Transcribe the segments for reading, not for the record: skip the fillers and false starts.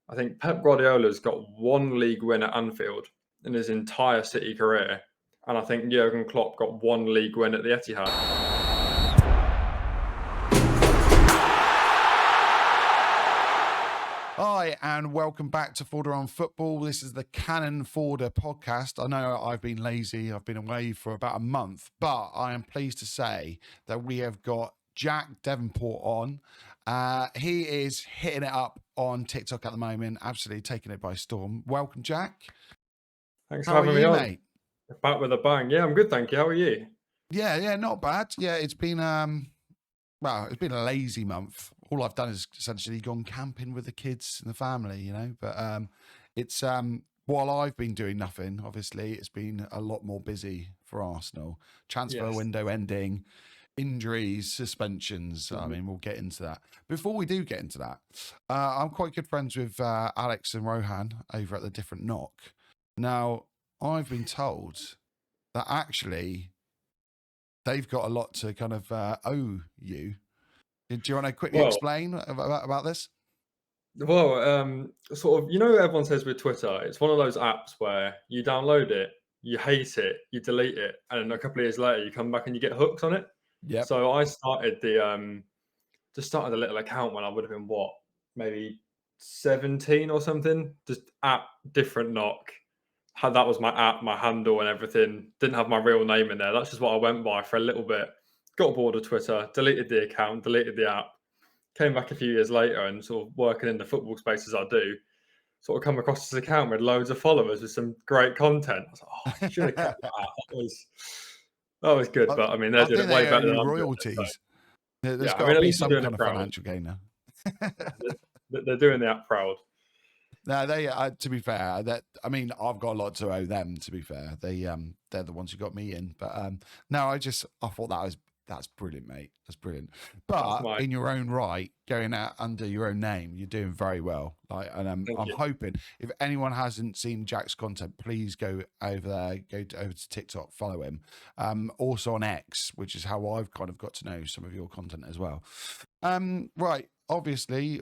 I think Pep Guardiola's got one league win at Anfield in his entire City career, and I think Jurgen Klopp got one league win at the Etihad. Hi, and welcome back to Forder on Football. This is the Cannon Forder podcast. I know I've been lazy. I've been away for about a month, but I am pleased to say that we have got Jack Devonport on. He is hitting it up on TikTok at the moment, absolutely taking it by storm. Welcome, Jack. Thanks for having me on, mate? Back with a bang. Yeah, I'm good, thank you. How are you? Yeah, not bad. Yeah, it's been it's been a lazy month. All I've done is essentially gone camping with the kids and the family, you know. But it's while I've been doing nothing, obviously, it's been a lot more busy for Arsenal. Transfer window ending, injuries, suspensions. I mean, we'll get into that. Before we do get into that, I'm quite good friends with Alex and Rohan over at the Different Knock. Now, I've been told that actually they've got a lot to kind of owe you. Do you want to quickly explain about this? Well, sort of, you know, everyone says with Twitter, it's one of those apps where you download it, you hate it, you delete it, and a couple of years later, you come back and you get hooked on it. Yeah. So I started just started a little account when I would have been maybe 17 or something. Just at Different Knock. That was my app, my handle, and everything. Didn't have my real name in there. That's just what I went by for a little bit. Got bored of Twitter, deleted the account, deleted the app. Came back a few years later and sort of working in the football space as I do, sort of come across this account with loads of followers with some great content. I was like, oh, I should have kept that out. That was good, but I mean, they're doing it way better than I'm royalties. doing it, so. There's got to be some kind of financial gain now. They're doing the app proud. No, they. To be fair, I've got a lot to owe them. To be fair, they're the ones who got me in. But no, I thought that's brilliant, mate. That's brilliant. But in your own right, going out under your own name, you're doing very well. And I'm hoping if anyone hasn't seen Jack's content, please go over there, over to TikTok, follow him. Also on X, which is how I've kind of got to know some of your content as well. Right, obviously.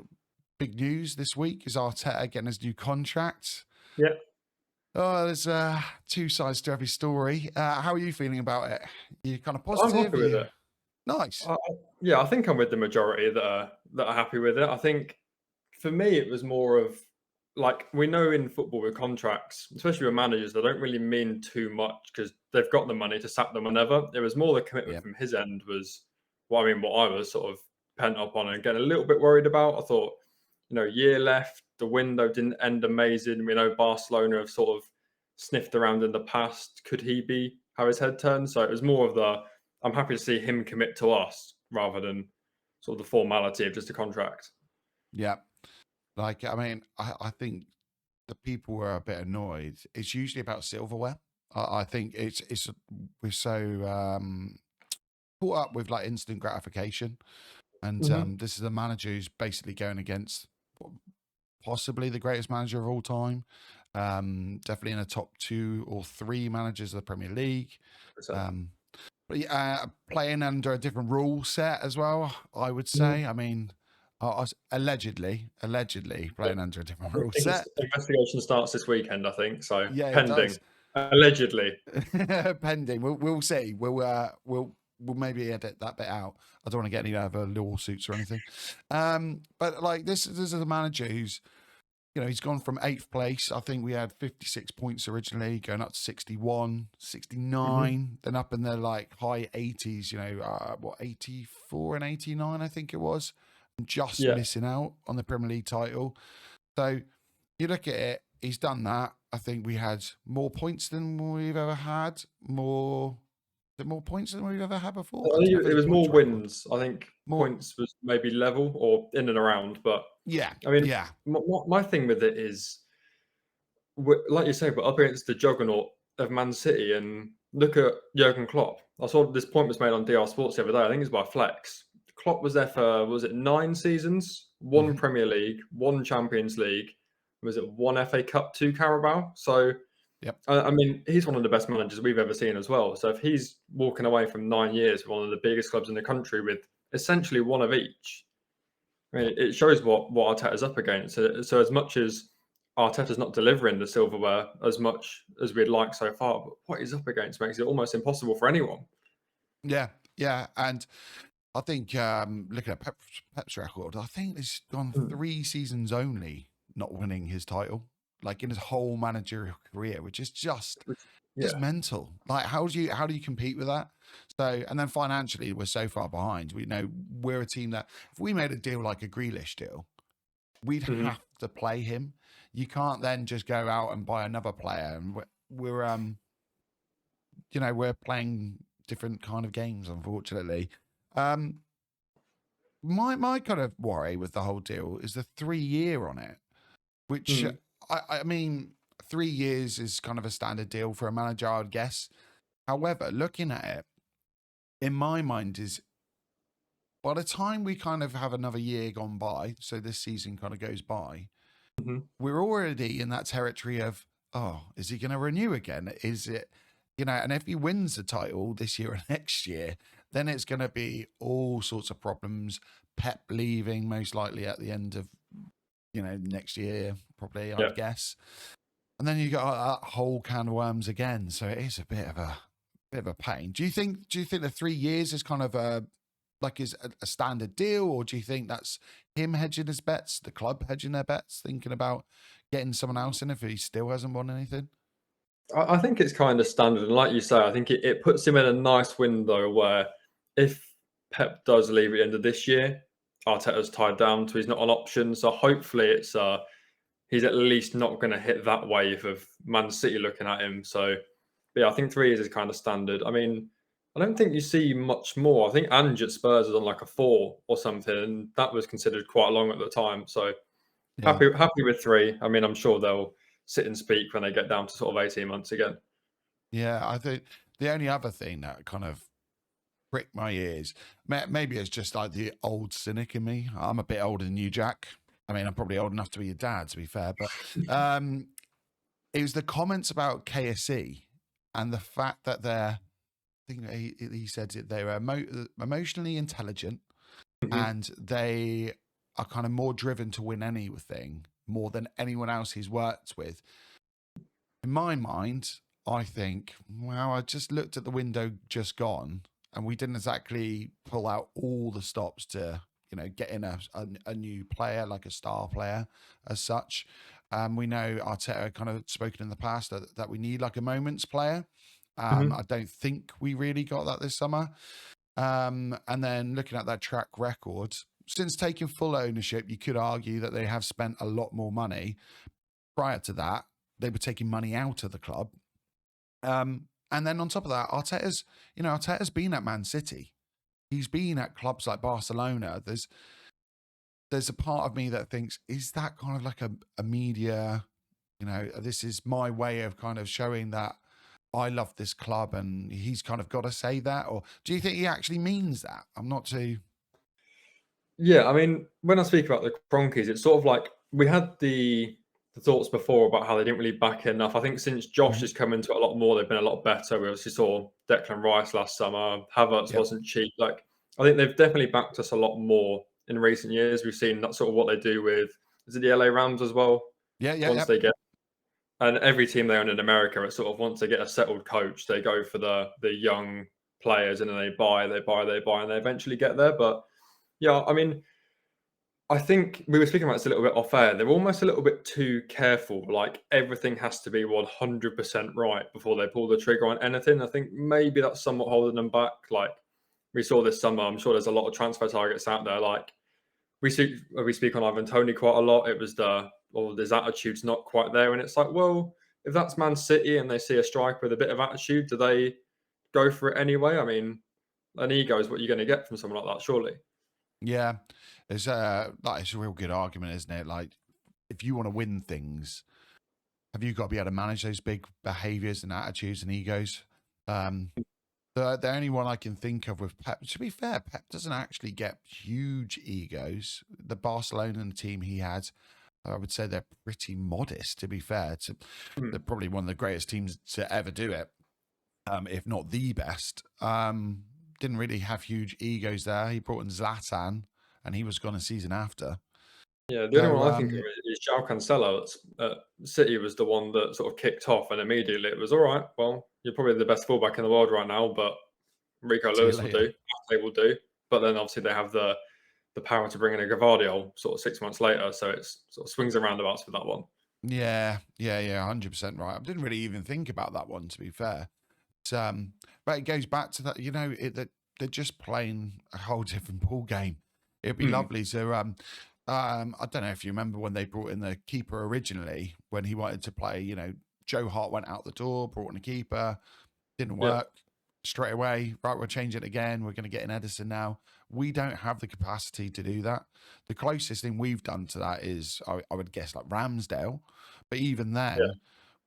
Big news this week is Arteta getting his new contract. Yeah. Oh, there's two sides to every story. How are you feeling about it? You kind of positive? I'm happy with it. Nice. I think I'm with the majority that are happy with it. I think for me it was more of like, we know in football with contracts, especially with managers, they don't really mean too much because they've got the money to sack them whenever. It was more the commitment from his end was what I was sort of pent up on and getting a little bit worried about. I thought, year left, the window didn't end amazing. We know Barcelona have sort of sniffed around in the past. Could he have his head turned? So it was more of I'm happy to see him commit to us rather than sort of the formality of just a contract. Yeah. I think the people were a bit annoyed. It's usually about silverware. I think we're so caught up with like instant gratification. And this is a manager who's basically going against possibly the greatest manager of all time. Definitely in the top 2 or 3 managers of the Premier League. But playing under a different rule set as well, I would say. I mean, I was allegedly playing under a different rule set. Investigation starts this weekend, I think. So yeah, pending. Allegedly. Pending. We'll see. We'll maybe edit that bit out. I don't want to get any other lawsuits or anything. But like this is a manager who's, he's gone from 8th place. I think we had 56 points originally, going up to 61, 69, then up in the like high 80s, 84 and 89, I think it was. Just missing out on the Premier League title. So you look at it, he's done that. I think we had more points than we've ever had. More points than we've ever had before? It was more wins. I think points was maybe level or in and around. But my thing with it is, like you say, we're up against the juggernaut of Man City, and look at Jurgen Klopp. I saw this point was made on DR Sports the other day. I think it's by Flex. Klopp was there for, was it 9 seasons? 1 Premier League, 1 Champions League. Was it 1 FA Cup, 2 Carabao? So, I mean, he's one of the best managers we've ever seen as well. So if he's walking away from 9 years with one of the biggest clubs in the country with essentially one of each, I mean, it shows what Arteta's up against. So as much as Arteta's not delivering the silverware as much as we'd like so far, but what he's up against makes it almost impossible for anyone. Yeah, yeah, and I think looking at Pep's record, I think he's gone Mm. 3 seasons only not winning his title, like in his whole managerial career, which is just Yeah. mental. Like, how do you compete with that? So, and then financially, we're so far behind. We know we're a team that if we made a deal like a Grealish deal, we'd Mhm. have to play him. You can't then just go out and buy another player, and we're playing different kind of games, unfortunately. Um, my kind of worry with the whole deal is the 3 year on it, which Mm. I mean, 3 years is kind of a standard deal for a manager, I would guess. However, looking at it, in my mind, is by the time we kind of have another year gone by, so this season kind of goes by, Mhm. we're already in that territory of, oh, is he going to renew again? Is it, and if he wins the title this year or next year, then it's going to be all sorts of problems. Pep leaving most likely at the end of, next year, probably, Yeah. I'd guess. And then you got that whole can of worms again. So it is a bit of a pain. Do you think the 3 years is kind of a standard deal, or do you think that's him hedging his bets, the club hedging their bets, thinking about getting someone else in if he still hasn't won anything? I think it's kind of standard, and like you say, I think it puts him in a nice window where if Pep does leave at the end of this year, Arteta's tied down, so he's not an option. So hopefully, he's at least not going to hit that wave of Man City looking at him. So, but yeah, I think 3 years is kind of standard. I mean, I don't think you see much more. I think Ange at Spurs is on like a 4 or something, and that was considered quite long at the time. So Yeah. happy with 3. I mean, I'm sure they'll sit and speak when they get down to sort of 18 months again. Yeah. I think the only other thing that kind of pricked my ears, maybe it's just like the old cynic in me. I'm a bit older than you, Jack. I mean, I'm probably old enough to be your dad, to be fair, but it was the comments about KSE and the fact that I think he said it, they're emotionally intelligent Mhm. and they are kind of more driven to win anything more than anyone else he's worked with. In my mind, I think, well, I just looked at the window just gone and we didn't exactly pull out all the stops to, get in a new player, like a star player as such. We know Arteta kind of spoken in the past that we need like a moments player. Mhm. I don't think we really got that this summer. And then looking at that track record, since taking full ownership, you could argue that they have spent a lot more money. Prior to that, they were taking money out of the club. And then on top of that, Arteta's been at Man City. He's been at clubs like Barcelona. There's a part of me that thinks, is that kind of like a media, this is my way of kind of showing that I love this club and he's kind of got to say that? Or do you think he actually means that? I'm not too. Yeah, I mean, when I speak about the Cronkies, it's sort of like we had the thoughts before about how they didn't really back enough. I think since Josh Mhm. has come into it a lot more, they've been a lot better. We obviously saw Declan Rice last summer. Havertz Yep. wasn't cheap. Like, I think they've definitely backed us a lot more in recent years. We've seen that's sort of what they do with, is it the LA Rams as well? Yeah, yeah, Once yeah. they get, and every team they own in America, it's sort of once they get a settled coach, they go for the young players and then they buy, and they eventually get there. But yeah, I mean, I think we were speaking about this a little bit off air. They're almost a little bit too careful. Like everything has to be 100% right before they pull the trigger on anything. I think maybe that's somewhat holding them back. Like we saw this summer, I'm sure there's a lot of transfer targets out there. Like we speak on Ivan Tony quite a lot. It was his attitude's not quite there, and it's like, well, if that's Man City and they see a striker with a bit of attitude, do they go for it anyway? I mean, an ego is what you're going to get from someone like that, surely. Yeah. It's a real good argument, isn't it? Like, if you want to win things, have you got to be able to manage those big behaviors and attitudes and egos? Um, the only one I can think of with Pep, to be fair, Pep doesn't actually get huge egos. The Barcelona team he had, I would say they're pretty modest, to be fair. They're Hmm. probably one of the greatest teams to ever do it, if not the best. Didn't really have huge egos there. He brought in Zlatan and he was gone a season after. Yeah, the only So one I think of is João Cancelo. City was the one that sort of kicked off, and immediately it was all right. Well, you're probably the best fullback in the world right now, but Rico see you Lewis will later. do. They will do. But then obviously they have the power to bring in a Gavardiol sort of 6 months later, so it's sort of swings and roundabouts with that one. Yeah, 100% right. I didn't really even think about that one, to be fair. But it goes back to that, that they're just playing a whole different ball game. It'd be lovely to, I don't know if you remember when they brought in the keeper originally, when he wanted to play, Joe Hart went out the door, brought in a keeper, didn't Yeah. work straight away. Right, we'll change it again. We're going to get an Edison now. We don't have the capacity to do that. The closest thing we've done to that is, I would guess, like Ramsdale. But even then,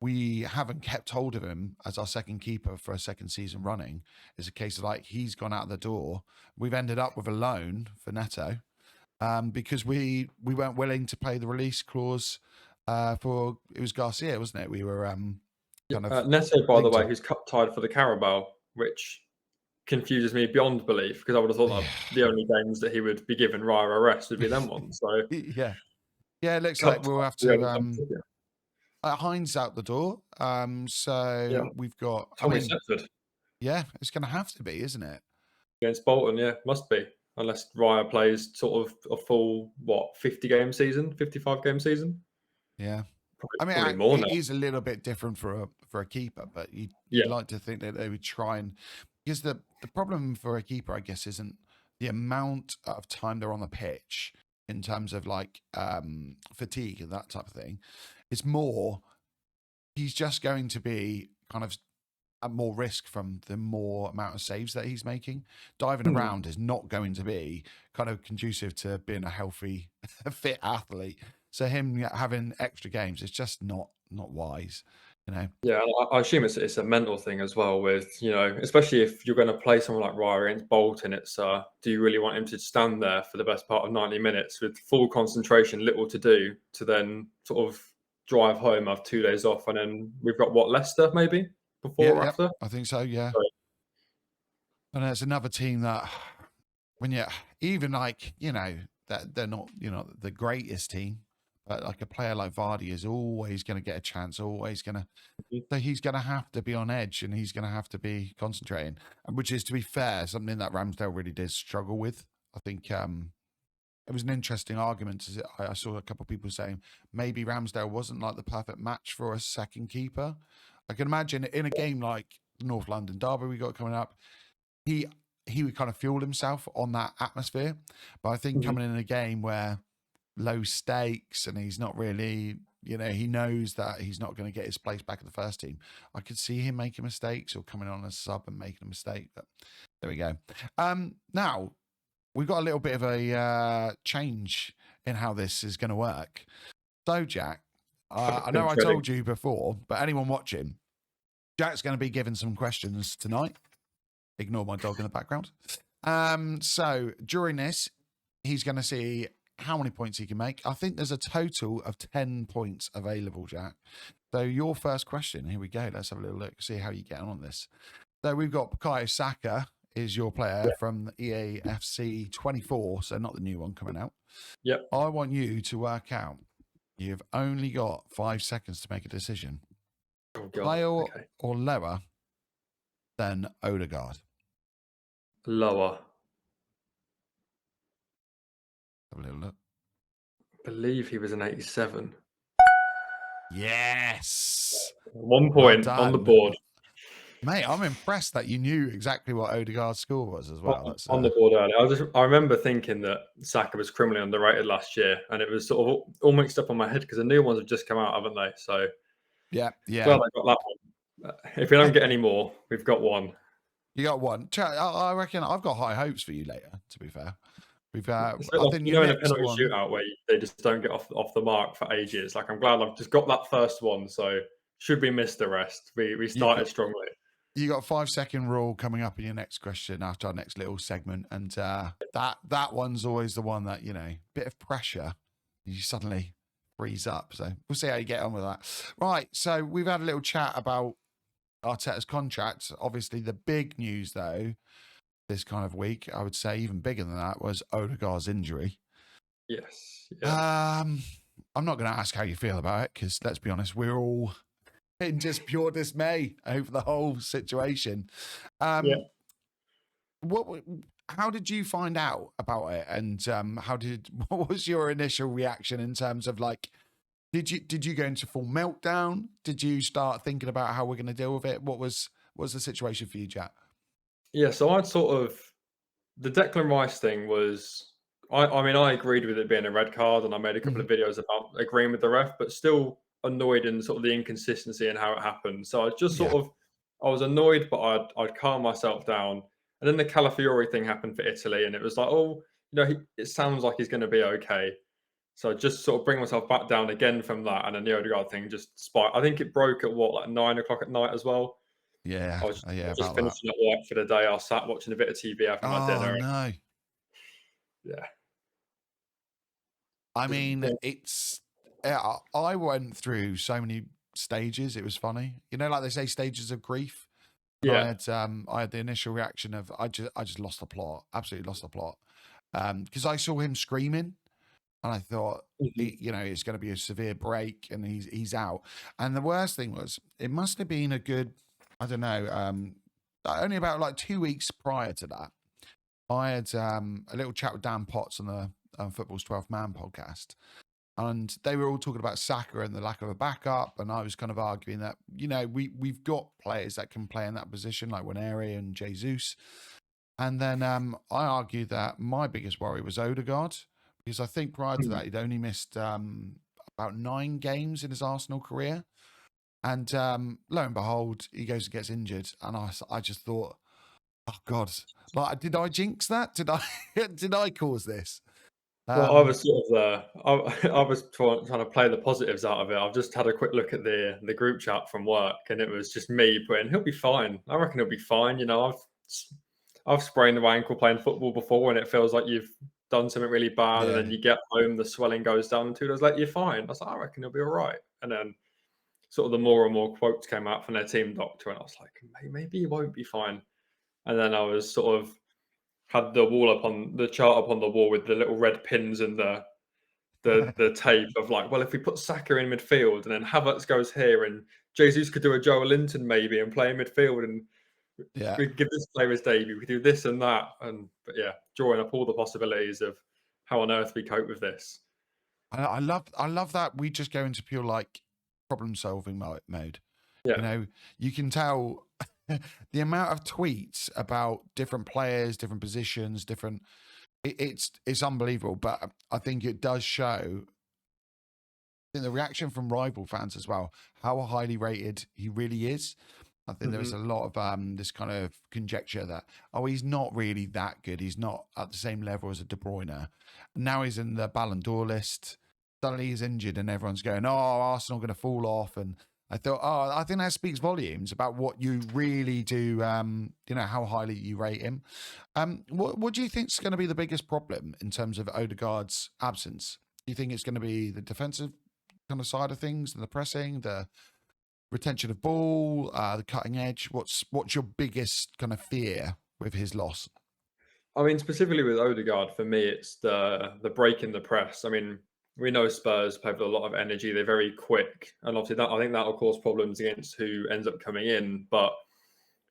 we haven't kept hold of him as our second keeper for a second season running. It's a case of like he's gone out the door. We've ended up with a loan for Neto because we weren't willing to pay the release clause for, it was Garcia, wasn't it? We were kind of Neto, by the way, later. who's cut tied for the Carabao, which confuses me beyond belief because I would have thought that the only games that he would be given Raya arrest would be them ones. So Yeah, it looks cut like we'll tied have for the to. only games, yeah. Heinz out the door. So we've got. Tommy Setford Yeah, it's going to have to be, isn't it? against Bolton, yeah, must be. Unless Raya plays sort of a full 50-game season, 55-game season. Yeah. Probably more now. It is a little bit different for a keeper, but you'd like to think that they would try and, because the problem for a keeper, I guess, isn't the amount of time they're on the pitch in terms of like fatigue and that type of thing. It's more, he's just going to be kind of at more risk from the more amount of saves that he's making. Diving around is not going to be kind of conducive to being a healthy, fit athlete. So him having extra games is just not wise, Yeah, I assume it's a mental thing as well with, especially if you're going to play someone like Raya against Bolton, it's do you really want him to stand there for the best part of 90 minutes with full concentration, little to do, to then sort of drive home, have 2 days off, and then we've got Leicester maybe before or after? I think so, yeah. So, And it's another team that when you even like, that they're not, the greatest team, but like a player like Vardy is always going to get a chance, always going to. So he's going to have to be on edge and he's going to have to be concentrating, which is, to be fair, something that Ramsdale really did struggle with. I think it was an interesting argument. I saw a couple of people saying maybe Ramsdale wasn't like the perfect match for a second keeper. I can imagine in a game like the North London Derby we got coming up, he would kind of fuel himself on that atmosphere. But I think coming in a game where low stakes and he's not really, he knows that he's not going to get his place back in the first team, I could see him making mistakes or coming on as a sub and making a mistake. But there we go. Now we've got a little bit of a change in how this is going to work. So Jack, I know I told you before, but anyone watching, Jack's going to be given some questions tonight. Ignore my dog in the background. So during this, he's going to see how many points he can make. I think there's a total of 10 points available, Jack. So your first question, here we go. Let's have a little look, see how you get on this. So we've got Bukayo Saka is your player from EAFC 24, so not the new one coming out. Yep. I want you to work out. You've only got 5 seconds to make a decision. Higher or lower than Odegaard? Lower. Have a little look. I believe he was an 87. Yes. 1 point on the board. Mate, I'm impressed that you knew exactly what Odegaard's score was as well. That's on the board earlier. I remember thinking that Saka was criminally underrated last year, and it was sort of all mixed up on my head because the new ones have just come out, haven't they? So yeah. Glad I got that one. If we don't get any more, we've got one. You got one. I reckon I've got high hopes for you later. To be fair, I think in a penalty shootout where they just don't get off the mark for ages. Like, I'm glad I've just got that first one. So should we miss the rest? We started strongly. You got 5 second rule coming up in your next question after our next little segment, and that one's always the one that bit of pressure, you suddenly freeze up. So we'll see how you get on with that. Right. So we've had a little chat about Arteta's contract. Obviously, the big news though this kind of week, I would say even bigger than that, was Odegaard's injury. Yes. Yeah. I'm not going to ask how you feel about it because let's be honest, we're all in just pure dismay over the whole situation. Yeah. What? How did you find out about it? And what was your initial reaction in terms of like, did you go into full meltdown? Did you start thinking about how we're going to deal with it? What was the situation for you, Jack? Yeah. So I'd sort of the Declan Rice thing was. I mean, I agreed with it being a red card, and I made a couple Mhm. of videos about agreeing with the ref, but still annoyed in sort of the inconsistency and how it happened. So I just Yeah, sort of I was annoyed, but I'd calm myself down. And then the Calafiori thing happened for Italy, and it was like, oh, it sounds like he's going to be okay. So I just sort of bring myself back down again from that, and then the Odegaard thing just spiked. I think it broke at what, like 9 o'clock at night as well. yeah, I yeah, was just about that. finishing up work for the day. I was sat watching a bit of TV, having my Oh dinner. no. Yeah, I just mean, it's yeah, I went through so many stages. It was funny, like they say, stages of grief. And yeah, I had the initial reaction of I just lost the plot, absolutely lost the plot, because I saw him screaming, and I thought, mhm, it's going to be a severe break, and he's out. And the worst thing was, it must have been a good, I don't know, only about like 2 weeks prior to that, I had a little chat with Dan Potts on the Football's 12th Man podcast, and they were all talking about Saka and the lack of a backup, and I was kind of arguing that we've got players that can play in that position like Waneri and Jesus, and then I argued that my biggest worry was Odegaard because I think prior to mhm. that he'd only missed about 9 games in his Arsenal career, and lo and behold he goes and gets injured, and I just thought, oh God, like did I jinx that? Did I did I cause this? Well, I Um, was sort of I was trying to play the positives out of it. I've just had a quick look at the group chat from work, and it was just me putting, "He'll be fine. I reckon he'll be fine." I've sprained my ankle playing football before, and it feels like you've done something really bad, and then yeah, you get home, the swelling goes down. 2 days later, you're fine. I was like, "I reckon he'll be all right." And then sort of the more and more quotes came out from their team doctor, and I was like, Maybe he won't be fine." And then I was sort of had the chart up on the wall with the little red pins and the tape of like, well, if we put Saka in midfield and then Havertz goes here and Jesus could do a Joe Linton maybe and play in midfield and yeah. we could give this player his debut, we could do this and that. But yeah, drawing up all the possibilities of how on earth we cope with this. I love that we just go into pure like problem solving mode. You Yeah. know, you can tell the amount of tweets about different players, different positions, different. It's unbelievable, but I think it does show. I think the reaction from rival fans as well, how highly rated he really is. I think there is Hmm. a lot of this kind of conjecture that he's not really that good. He's not at the same level as a De Bruyne. Now he's in the Ballon d'Or list. Suddenly he's injured, and everyone's going, "Oh, Arsenal going to fall off." And I thought, I think that speaks volumes about what you really do. How highly you rate him. What do you think is going to be the biggest problem in terms of Odegaard's absence? Do you think it's going to be the defensive kind of side of things, the pressing, the retention of ball, the cutting edge? What's your biggest kind of fear with his loss? I mean, specifically with Odegaard, for me, it's the break in the press. I mean, we know Spurs play with a lot of energy. They're very quick, and obviously that I think that will cause problems against who ends up coming in. But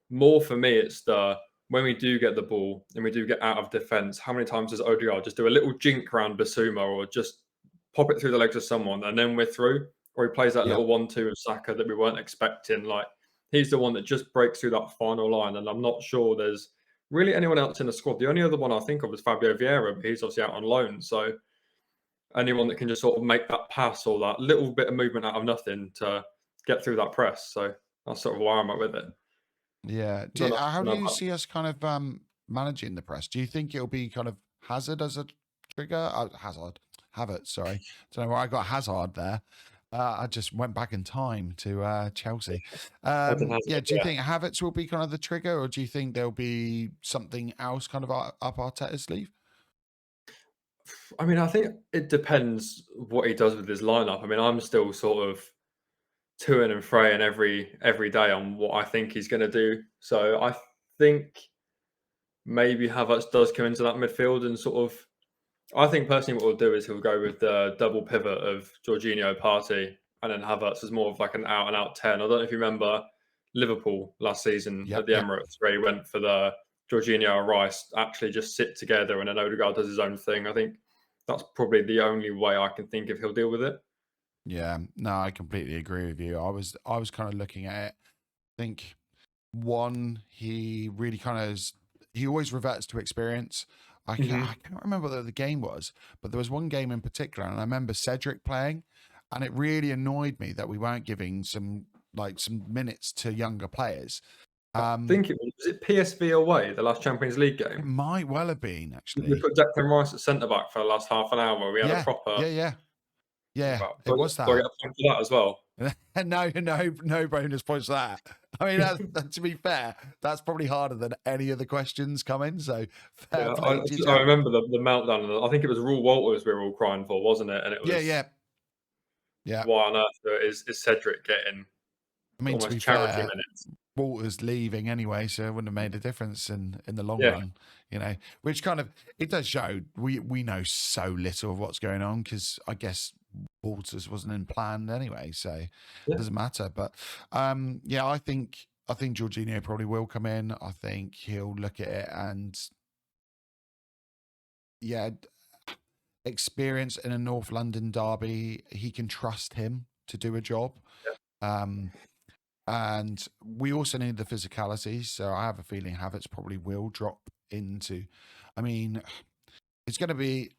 more for me, it's the when we do get the ball and we do get out of defence, how many times does Odegaard just do a little jink around Basuma or just pop it through the legs of someone and then we're through? Or he plays that Yeah, little 1-2 with Saka that we weren't expecting. Like he's the one that just breaks through that final line, and I'm not sure there's really anyone else in the squad. The only other one I think of is Fabio Vieira, but he's obviously out on loan. So anyone that can just sort of make that pass or that little bit of movement out of nothing to get through that press. So that's sort of where I'm at with it. yeah. Don't How do know you about see us kind of managing the press? Do you think it'll be kind of Hazard as a trigger? Havertz. Sorry, don't know where I got Hazard there. I just went back in time to Chelsea. Eden Yeah, Hazard, do you yeah. think Havertz will be kind of the trigger, or do you think there'll be something else kind of up Arteta's sleeve? I mean, I think it depends what he does with his lineup. I mean, I'm still sort of toing and froing every day on what I think he's going to do. So I think maybe Havertz does come into that midfield and sort of. I think personally, what we'll do is he'll go with the double pivot of Jorginho, Partey, and then Havertz as more of like an out and out 10. I don't know if you remember Liverpool last season at Yep, the yep. Emirates, where he went for the Jorginho and Rice actually just sit together, and then Odegaard does his own thing. I think that's probably the only way I can think of he'll deal with it. Yeah, no, I completely agree with you. I was kind of looking at it. I think one, he really kind of he always reverts to experience. I Hmm. can't remember what the game was, but there was one game in particular, and I remember Cedric playing, and it really annoyed me that we weren't giving some minutes to younger players. I Um, think was it PSV away, the last Champions League it game. might well have been We actually. put Declan Rice at centre back for the last half an hour. We had a Yeah, proper. yeah, yeah, yeah. Well, It was do I that. get a point for that as well? No, no, no bonus points for that. I mean, to be fair, that's probably harder than any of the questions coming. So fair Yeah, I, play to you, I Jack. remember the meltdown. I think it was Rule Walters we were all crying for, wasn't it? And it Yeah, was yeah, yeah. why on earth is Cedric getting I mean, to be almost charity fair, minutes? Walter's leaving anyway, so it wouldn't have made a difference in the long Yeah, run, you know. Which kind of it does show we know so little of what's going on because I guess Walters wasn't in planned anyway, so it yeah, doesn't matter. But yeah, I think Jorginho probably will come in. I think he'll look at it and yeah, experience in a North London derby, he can trust him to do a job. Um, and we also need the physicality. So I have a feeling Havertz probably will drop into. I mean, it's going to be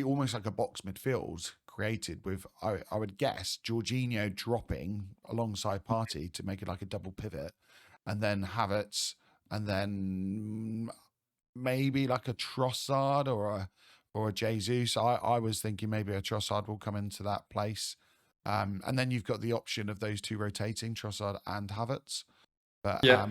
almost like a box midfield created with I would guess Jorginho dropping alongside Partey to make it like a double pivot, and then Havertz, and then maybe like a Trossard or a Jesus. I was thinking maybe a Trossard will come into that place. And then you've got the option of those two rotating, Trossard and Havertz, but yeah.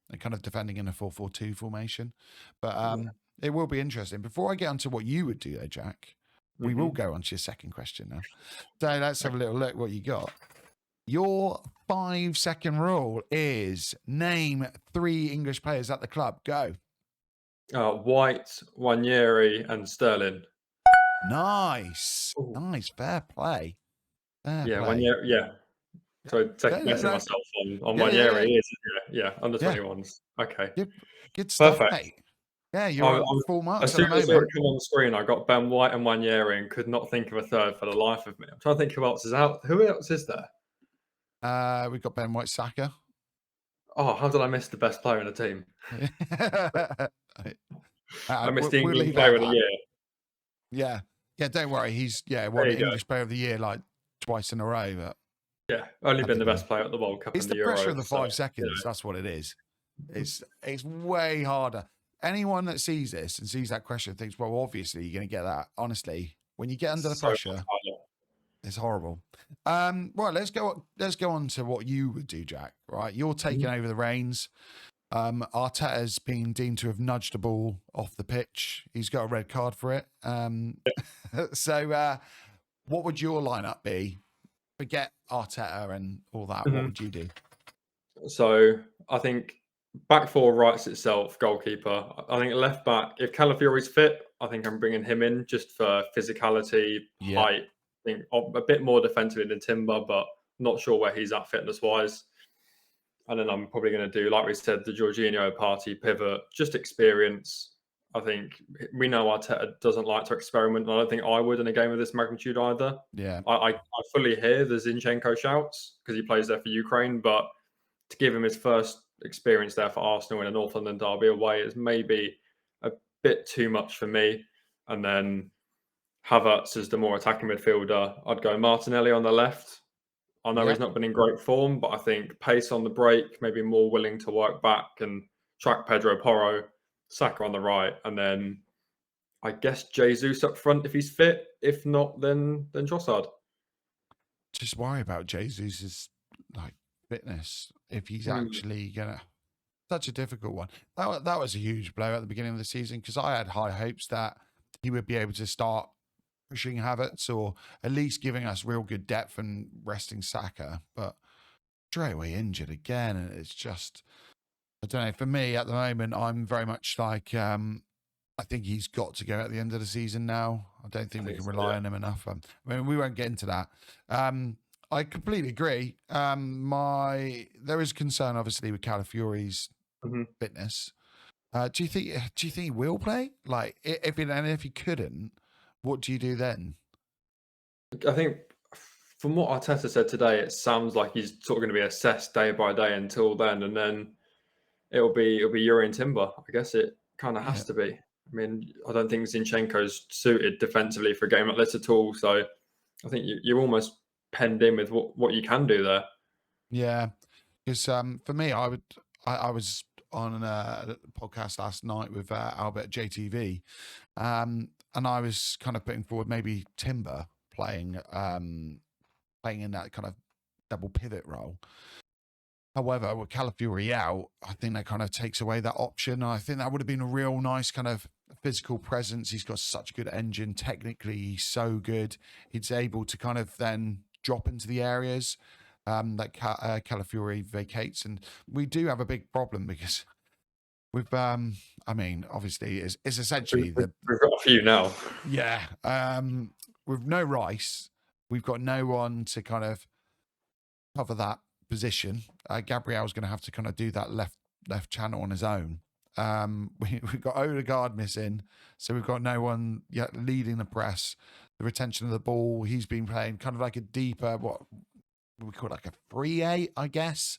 they're kind of defending in a 4-4-2 formation. But Yeah. it will be interesting. Before I get onto what you would do though, Jack, we will Hmm. go on to your second question now. So let's have a little look what you got. Your 5-second rule is name 3 English players at the club. Go. White, Wanyeri, and Sterling. Nice. Ooh. Nice. Fair play. Fair Yeah, play. Wanyeri. Yeah. Yeah. So No, second no, guessing no. myself on Yeah, yeah, Wanyeri yeah. is yeah, under Yeah. 21s. Okay, Good, good stuff, perfect. mate. Yeah, I, you're I on was, full marks as at soon the as I saw it moment. come on the screen, I got Ben White and Wanyeri and could not think of a third for the life of me. I'm trying to think who else is out. Who else is there? We've got Ben White Saka. Oh, how did I miss the best player in the team? I missed the We'll England leave it player at of the that. year. Yeah. Yeah, don't worry. He's There won you go. English Player of the Year like twice in a row, but Yeah, only I been the didn't know. best player at the World Cup It's and the the pressure of Euros. the So 5 seconds. That's what it is. It's way harder. Anyone that sees this and sees that question thinks, well, obviously you're going to get that. Honestly, when you get under the so much pressure, harder. it's horrible. Well, let's go on to what you would do, Jack. Right, you're taking Mhm. over the reins. Arteta's been deemed to have nudged the ball off the pitch. He's got a red card for it. So what would your lineup be? Forget Arteta and all that. What Mhm. would you do? So I think back four writes itself. Goalkeeper. I think left back. If Calafiori's fit, I think I'm bringing him in just for physicality, Yeah, height. I think a bit more defensively than Timber, but not sure where he's at fitness wise. And then I'm probably going to do, like we said, the Jorginho Party pivot, just experience. I think we know Arteta doesn't like to experiment, and I don't think I would in a game of this magnitude either. yeah, I fully hear the Zinchenko shouts because he plays there for Ukraine, but to give him his first experience there for Arsenal in a North London derby away is maybe a bit too much for me. And then Havertz is the more attacking midfielder. I'd go Martinelli on the left. I know he's yep. not been in great form, but I think pace on the break, maybe more willing to work back and track Pedro Porro, Saka on the right, and then I guess Jesus up front if he's fit. If not, then Trossard. Just worry about Jesus' like fitness if he's Mm. actually gonna. Such a difficult one. That was a huge blow at the beginning of the season because I had high hopes that he would be able to start pushing Havertz or at least giving us real good depth and resting Saka, but straight away injured again, and it's just I don't know. For me, at the moment, I'm very much like, I think he's got to go at the end of the season now. I don't I think we think can so, rely on him enough. I mean, we won't get into that. I completely agree. There is concern, obviously, with Calafiori's yeah. fitness. Do you think he will play? Like, if he couldn't, what do you do then? I think from what Arteta said today, it sounds like he's sort of going to be assessed day by day until then, and then it'll be Yuri and Timber. I guess it kind of Yeah, has to be. I mean, I don't think Zinchenko's suited defensively for a game like this at all. So I think you're almost penned in with what you can do there. yeah. Because for me, I was on a podcast last night with Albert JTV, and I was kind of putting forward maybe Timber playing in that kind of double pivot role. However, with Calafiori out, I think that kind of takes away that option. I think that would have been a real nice kind of physical presence. He's got such a good engine. Technically, he's so good. He's able to kind of then drop into the areas that Calafiori vacates. And we do have a big problem because with, I mean, obviously, it's We've, essentially we've the, we've got a few now. yeah, with no Rice, we've got no one to kind of cover that position. Gabriel's going to have to kind of do that left channel on his own. We've got Odegaard missing, so we've got no one yet leading the press. The retention of the ball, he's been playing kind of like a deeper, what we call like a 3-8, I guess.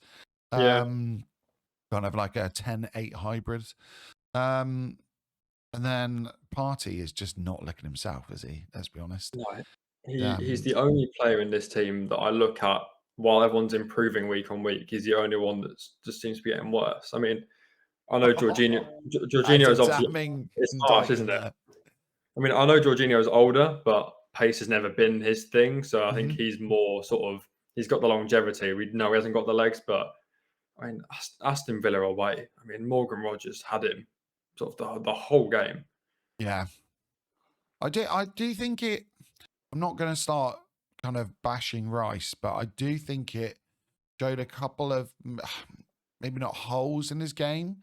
Yeah, Kind of like a 10-8 hybrid. Um, and then Party is just not looking himself, is he? Let's be honest. no, he's Um, the only player in this team that I look at while everyone's improving week on week. He's the only one that just seems to be getting worse. I mean, I know that's Jorginho a is obviously damning it's harsh, isn't indictment it? there. I mean, I know Jorginho is older, but pace has never been his thing. So I think Mm-hmm. he's more sort of he's got the longevity. We know he hasn't got the legs, but I mean, Aston Villa away. I mean, Morgan Rogers had him sort of the whole game. Yeah, I do think it. I'm not going to start kind of bashing Rice, but I do think it showed a couple of maybe not holes in his game,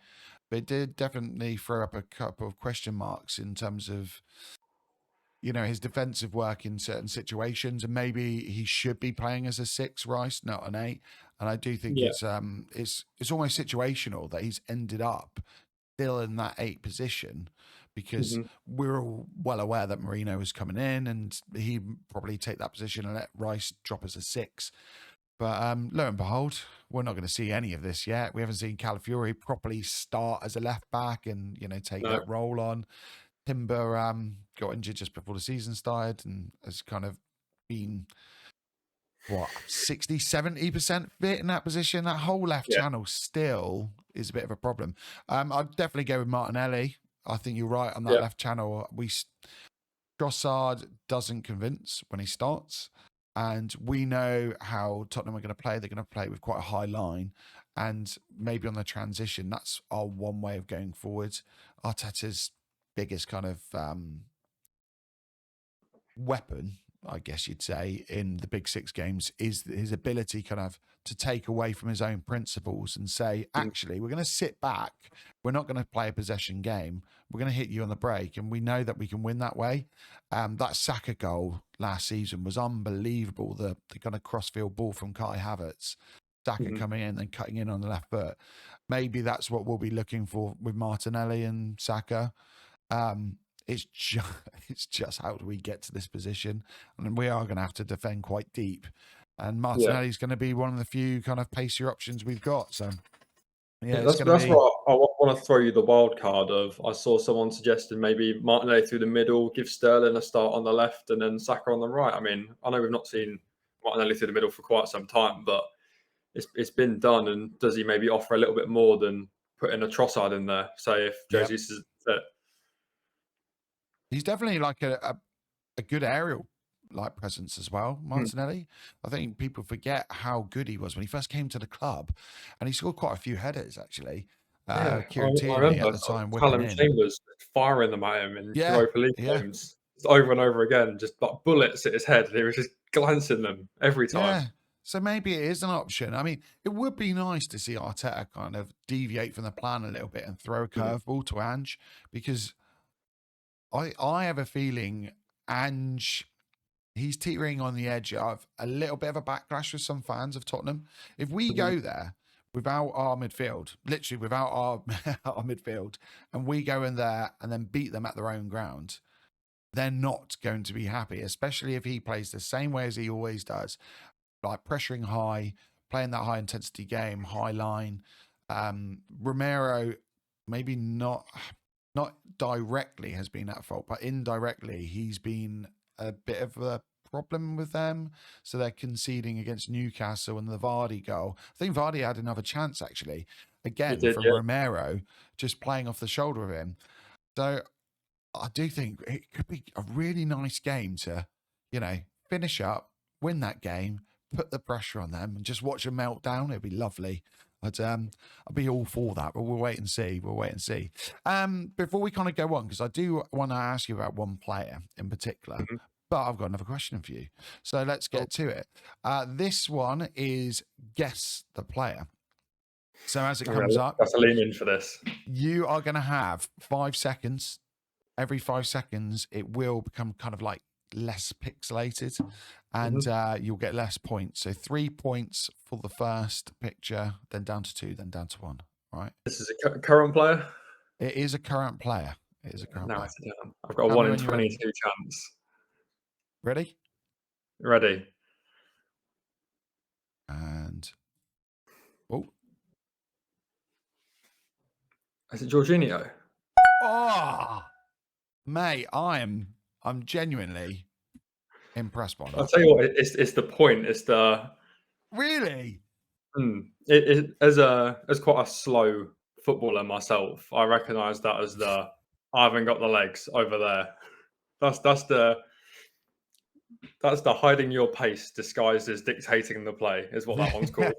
but it did definitely throw up a couple of question marks in terms of his defensive work in certain situations, and maybe he should be playing as a 6, Rice, not an 8. And I do think Yeah. it's almost situational that he's ended up still in that 8 position, because Hmm. we're all well aware that Marino is coming in and he'd probably take that position and let Rice drop as a 6. But lo and behold, we're not going to see any of this yet. We haven't seen Calafiori properly start as a left back and take No. that role on. Timber got injured just before the season started and has kind of been, what, 60-70% fit in that position. That whole left Yeah. channel still is a bit of a problem. I'd definitely go with Martinelli. I think you're right on that Yeah. left channel. Trossard doesn't convince when he starts, and we know how Tottenham are going to play. They're going to play with quite a high line, and maybe on the transition, that's our one way of going forward. Arteta's biggest kind of weapon, I guess you'd say, in the Big Six games is his ability kind of to take away from his own principles and say, Mhm. actually, we're going to sit back. We're not going to play a possession game. We're going to hit you on the break. And we know that we can win that way. That Saka goal last season was unbelievable. The kind of crossfield ball from Kai Havertz, Saka Mhm. coming in and cutting in on the left foot. Maybe that's what we'll be looking for with Martinelli and Saka. It's just, it's just how do we get to this position? And we are going to have to defend quite deep. And Yeah. Martinelli's going to be one of the few kind of pacier options we've got. So, yeah, Yeah, it's that's going to that's be. what I want to throw you the wild card of. I saw someone suggesting maybe Martinelli through the middle, give Sterling a start on the left, and then Saka on the right. I mean, I know we've not seen Martinelli through the middle for quite some time, but it's been done. And does he maybe offer a little bit more than putting a Trossard in there? Say if Yeah, Jesus is fit. he's definitely like a good aerial like presence as well, Hmm. Martinelli. I think people forget how good he was when he first came to the club, and he scored quite a few headers actually. Yeah, Kieran I Tierney remember at the time whipping Callum in. Chambers firing them at him in Yeah, Europa League yeah, games over and over again, just like bullets at his head. And he was just glancing them every yeah. time. So maybe it is an option. I mean, it would be nice to see Arteta kind of deviate from the plan a little bit and throw a Mm. curveball to Ange, because I have a feeling Ange, he's teetering on the edge of a little bit of a backlash with some fans of Tottenham. If we Mhm. go there without our midfield, literally without our our midfield, and we go in there and then beat them at their own ground, they're not going to be happy, especially if he plays the same way as he always does, like pressuring high, playing that high intensity game, high line. Romero, maybe not directly has been at fault, but indirectly he's been a bit of a problem with them. So they're conceding against Newcastle and the Vardy goal. I think Vardy had another chance actually, He again did, from yeah. Romero, just playing off the shoulder of him. So I do think it could be a really nice game to, finish up, win that game, put the pressure on them, and just watch a meltdown. It'd be lovely. I'd be all for that, but we'll wait and see. We'll wait and see. Before we kind of go on, because I do want to ask you about one player in particular, Mhm. but I've got another question for you. So let's Cool. get to it. This one is guess the player. So as it I'm gonna comes up, have to lean in for this. you are going to have 5 seconds. Every 5 seconds, it will become kind of like less pixelated, and Mhm. you'll get less points. So 3 points for the first picture, then down to 2, then down to 1. All right. This is a current player? It is a current player. It is a current Now player. it's down. I've got a Tell 1 me in when you're ready. 22 chance. Ready? Ready? And oh, Is it Jorginho? oh, mate, I'm genuinely impressed by I'll that. tell you what, it's the point. It's the Really? as quite a slow footballer myself, I recognise that as the I haven't got the legs over there. That's the hiding your pace disguised as dictating the play is what that one's called.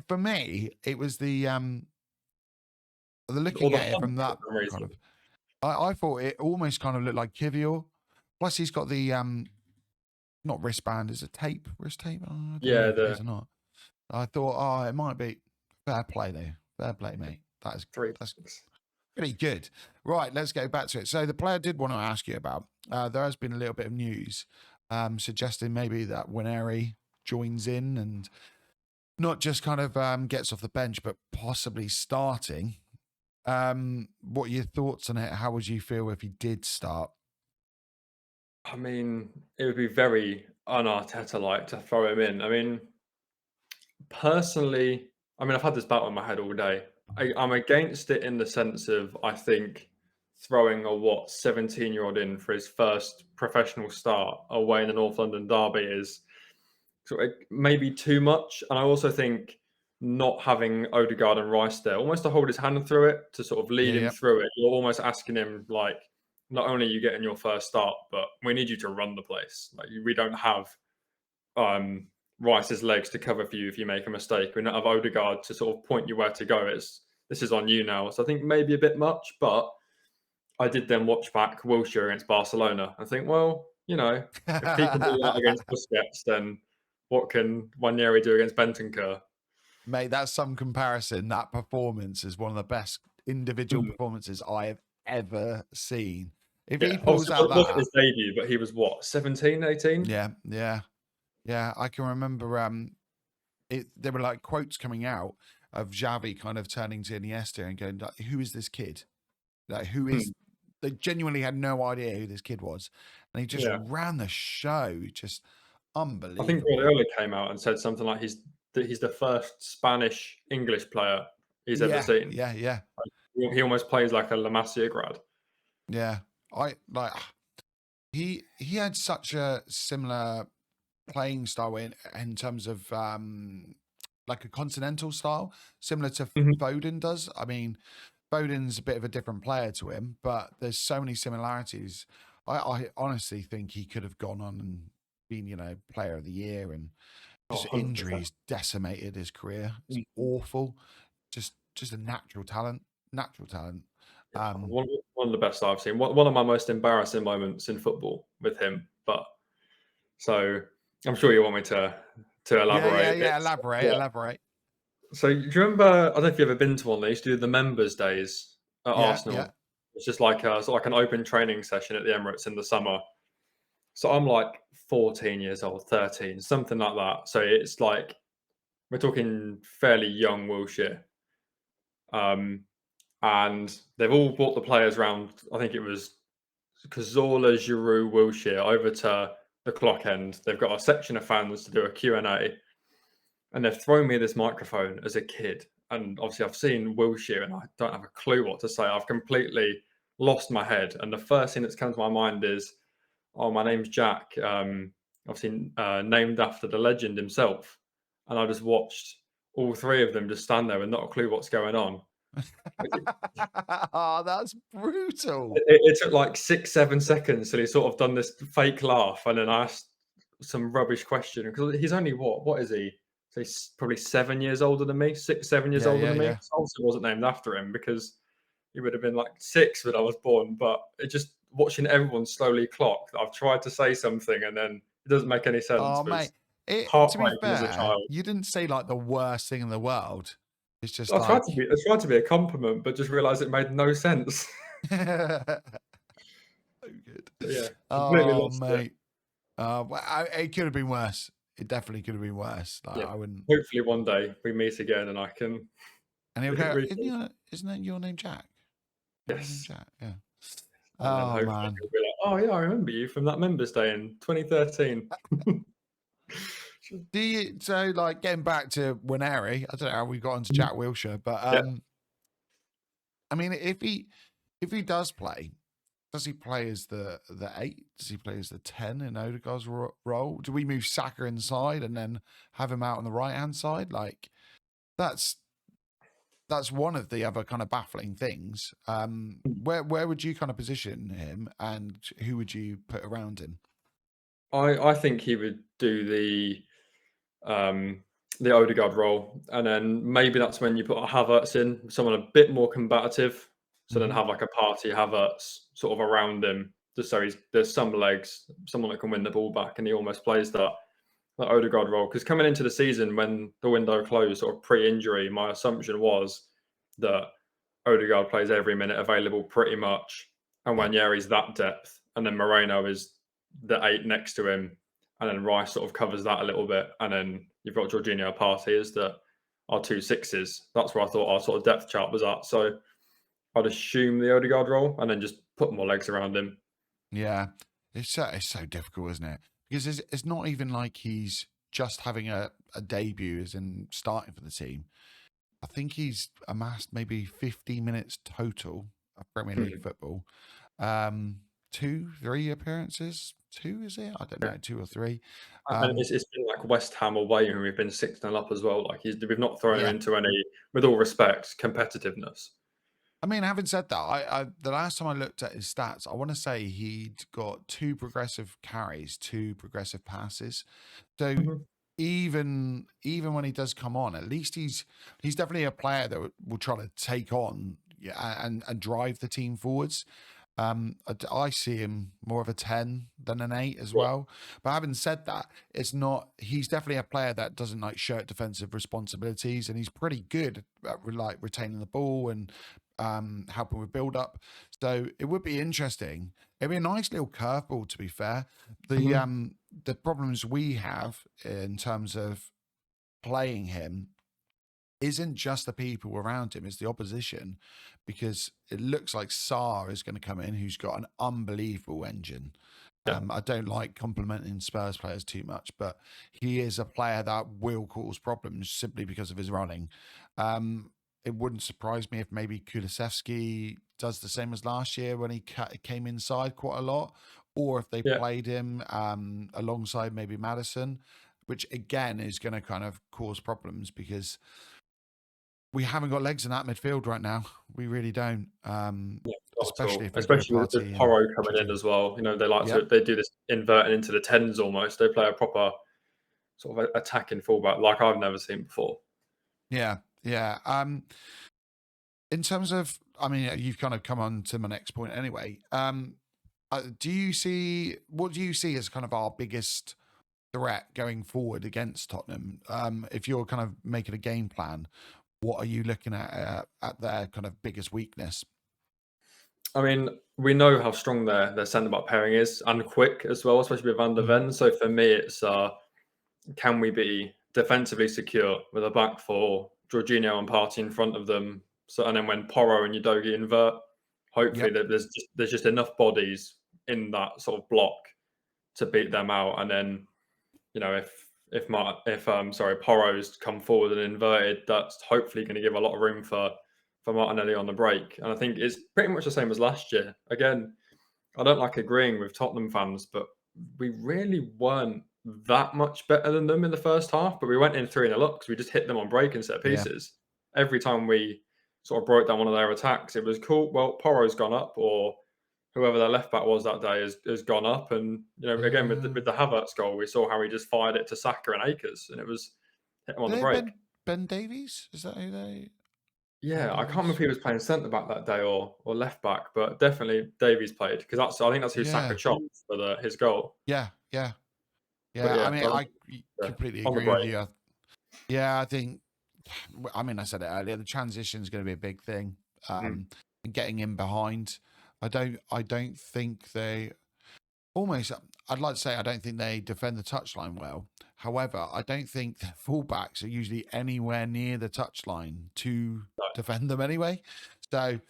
For me, it was the Or looking the at it hump from for that some kind reason. of. I thought it almost kind of looked like Kivior. Plus, he's got the not wristband, is it tape? Wrist tape? Oh, I don't know Yeah, if it the is or not. I thought, it might be fair play though. Fair play, mate. three That's points. pretty good. Right, let's go back to it. So the player I did want to ask you about. There has been a little bit of news suggesting maybe that Winery joins in and not just kind of gets off the bench, but possibly starting. What are your thoughts on it? How would you feel if he did start? I mean, it would be very un-Arteta-like to throw him in. I mean, personally, I've had this battle in my head all day. I'm against it in the sense of I think throwing a 17-year-old in for his first professional start away in the North London derby is sort of maybe too much. And I also think not having Odegaard and Rice there, almost to hold his hand through it, to sort of Yeah, lead him yeah. through it, you're almost asking him like, not only are you getting your first start, but we need you to run the place. Like we don't have um, Rice's legs to cover for you if you make a mistake. We don't have Odegaard to sort of point you where to go. This is on you now. So I think maybe a bit much, but I did then watch back Wilshere against Barcelona. I think, well, if he can do that against Busquets, then what can Wanyeri do against Bentancur? Mate, that's some comparison. That performance is one of the best individual Mm. performances I have ever seen. If he Yeah, pulls obviously out it wasn't that, his debut, but he was what, 17, 18? yeah, yeah, yeah. I can remember there were like quotes coming out of Xavi kind of turning to Iniesta and going, like, who is this kid? Like, who is, Mm. they genuinely had no idea who this kid was. And he just Yeah. ran the show, just I think unbelievable. Guardiola came out and said something like he's the first Spanish English player he's ever Yeah, seen. yeah, yeah, He almost plays like a La Masia grad. yeah. I like he had such a similar playing style in terms of like a continental style, similar to Mhm. Foden does. I mean, Foden's a bit of a different player to him, but there's so many similarities. I honestly think he could have gone on and been, player of the year, and Oh, just 100%. injuries decimated his career. It's Mhm. awful. Just a natural talent. Natural talent. Yeah, Um, one of the best I've seen. One of my most embarrassing moments in football with him. But so I'm sure you want me to Yeah. elaborate. It's Elaborate, yeah. elaborate. So do you remember? I don't know if you've ever been to one. They used to do the members' days at Yeah. Arsenal. It's just like a sort of like an open training session at the Emirates in the summer. So I'm like 14 years old, 13, something like that. So it's like we're talking fairly young Wilshere. Um, and they've all brought the players round. I think it was Cazorla, Giroud, Wilshere over to the clock end. They've got a section of fans to do a Q&A, and they've thrown me this microphone as a kid. And obviously, I've seen Wilshere, and I don't have a clue what to say. I've completely lost my head. And the first thing that's come to my mind is, "Oh, my name's Jack. Obviously, named after the legend himself." And I just watched all three of them just stand there with not a clue what's going on. Oh, that's brutal. It took like 6, 7 seconds till he sort of done this fake laugh, and then I asked some rubbish question because he's only what is he? So he's probably 7 years older than me, 6, 7 years older than me. Yeah. So obviously wasn't named after him because he would have been like 6 when I was born. But it just watching everyone slowly clock that I've tried to say something and then it doesn't make any sense Oh, mate. was To be heartbreaking as a fair, child. you didn't say like the worst thing in the world. It's just I tried to be a compliment, but just realised it made no sense. so good. So yeah, completely Oh, lost it. mate. It could have been worse. It definitely could have been worse. Like Yeah. I wouldn't. Hopefully one day we meet again and I can And he'll go, refill. isn't that your name, Jack? Your name, Yes. Jack. Yeah. And then Oh hopefully man. he'll be like, "Oh, yeah, I remember you from that Members Day in 2013." Do you so like getting back to Winery? I don't know how we got into Jack Wilshere, but Yeah. I mean, if he does play, does he play as the 8? Does he play as the 10 in Odegaard's role? Do we move Saka inside and then have him out on the right hand side? Like that's one of the other kind of baffling things. Where would you kind of position him, and who would you put around him? I think he would do the Odegaard role, and then maybe that's when you put a Havertz in, someone a bit more combative. So then Hmm. have like a party Havertz sort of around him, just so there's some legs, someone that can win the ball back, and he almost plays that Odegaard role. Because coming into the season when the window closed, sort of pre-injury, my assumption was that Odegaard plays every minute available pretty much, and Yeah. Waneri's that depth, and then Moreno is the 8 next to him, and then Rice sort of covers that a little bit, and then you've got Jorginho Partey as our 2 sixes. That's where I thought our sort of depth chart was at. So I'd assume the Odegaard role, and then just put more legs around him. Yeah, it's so difficult, isn't it? Because it's not even like he's just having a debut as in starting for the team. I think he's amassed maybe 50 minutes total of Premier League Mhm. football. 2, 3 appearances. 2 is it? I don't know, 2 or 3. And it's been like West Ham away, and we've been 6-0 up as well. Like we've not thrown him Yeah. into any, with all respect, competitiveness. I mean, having said that, I the last time I looked at his stats, I want to say he'd got 2 progressive carries, 2 progressive passes. So Mhm. even when he does come on, at least he's definitely a player that will try to take on, yeah, and drive the team forwards. I see him more of a 10 than an 8 as Yeah. well. But having said that, it's not. He's definitely a player that doesn't like shirk defensive responsibilities, and he's pretty good at like retaining the ball and helping with build up. So it would be interesting. It'd be a nice little curveball, to be fair. Mhm. The problems we have in terms of playing him isn't just the people around him, it's the opposition, because it looks like Saar is going to come in, who's got an unbelievable engine. Yeah. I don't like complimenting Spurs players too much, but he is a player that will cause problems simply because of his running. It wouldn't surprise me if maybe Kulusevski does the same as last year when he came inside quite a lot, or if they Yeah. played him alongside maybe Madison, which again is going to kind of cause problems because we haven't got legs in that midfield right now. We really don't. Yeah, not at Especially all. if we've got a Especially with party and Porro coming in Jorginho. as well. Yep. They do this inverting into the tens almost. They play a proper sort of attacking fullback like I've never seen before. Yeah. Yeah. In terms of, I mean, you've kind of come on to my next point anyway. What do you see as kind of our biggest threat going forward against Tottenham? If you're kind of making a game plan, what are you looking at their kind of biggest weakness? I mean, we know how strong their centre back pairing is and quick as well, especially with Van der Mhm. Ven. So for me, it's can we be defensively secure with a back four, Jorginho and Partey in front of them? So and then when Porro and Udogie invert, hopefully Yep. that there's just enough bodies in that sort of block to beat them out. And then if Porro's come forward and inverted, that's hopefully going to give a lot of room for Martinelli on the break. And I think it's pretty much the same as last year. Again, I don't like agreeing with Tottenham fans, but we really weren't that much better than them in the first half. But we went in 3-0 up because we just hit them on break and set Yeah. pieces. Every time we sort of broke down one of their attacks, it was cool. Well, Porro's gone up, or whoever their left back was that day has gone up. And again with Uh, the Havertz goal, we saw how he just fired it to Saka and Akers, and it was hit him on the they break. Ben Davies? Is that who they? Ben Yeah, I can't remember if Davies. he was playing centre back that day or left back, but definitely Davies played because I think that's who Saka Yeah. chopped for his goal. Yeah. Yeah. But Yeah. I yeah, mean, but I yeah, completely on the agree with break. you. Yeah, I think. I mean, I said it earlier. The transition is going to be a big thing. Mhm. And getting in behind. I don't think they almost. I'd like to say I don't think they defend the touchline well. However, I don't think the fullbacks are usually anywhere near the touchline to defend them anyway. So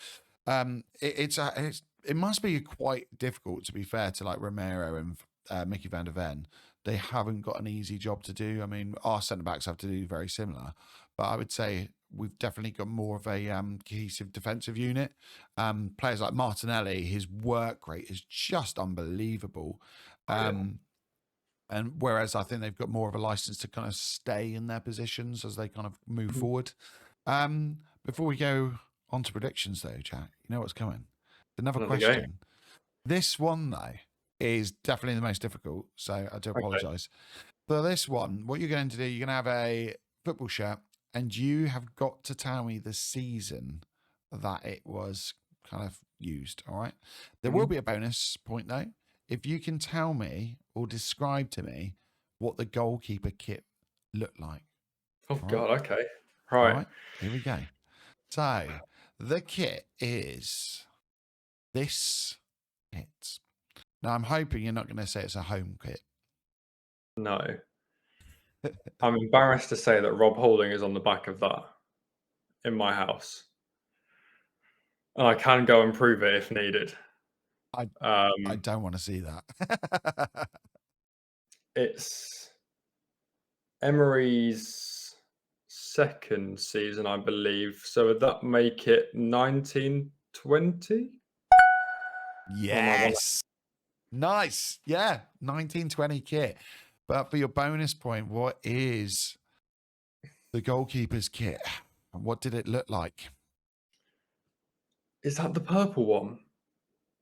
it must be quite difficult, to be fair, to like Romero and Mickey van der Ven. They haven't got an easy job to do. I mean, our centre backs have to do very similar, but I would say we've definitely got more of a cohesive defensive unit. Players like Martinelli, his work rate is just unbelievable. Oh, yeah. And whereas I think they've got more of a license to kind of stay in their positions as they kind of move Mhm. forward. Before we go on to predictions, though, Jack, you know what's coming? Another Another game. question. This one, though, is definitely the most difficult. So I do Okay. apologise. For this one, what you're going to do, you're going to have a football shirt and you have got to tell me the season that it was kind of used. All right. There will Mhm. be a bonus point, though. If you can tell me or describe to me what the goalkeeper kit looked like. Oh All right. God. Okay. All Right. right. Here we go. So the kit is this kit. Now, I'm hoping you're not going to say it's a home kit. No, I'm embarrassed to say that Rob Holding is on the back of that in my house, and I can go and prove it if needed. I I Um, don't want to see that. it's Emery's second season, I believe. So would that make it 1920? Or am I one? Yes. Nice. Yeah. 1920 kit. But for your bonus point, what is the goalkeeper's kit? And what did it look like? Is that the purple one?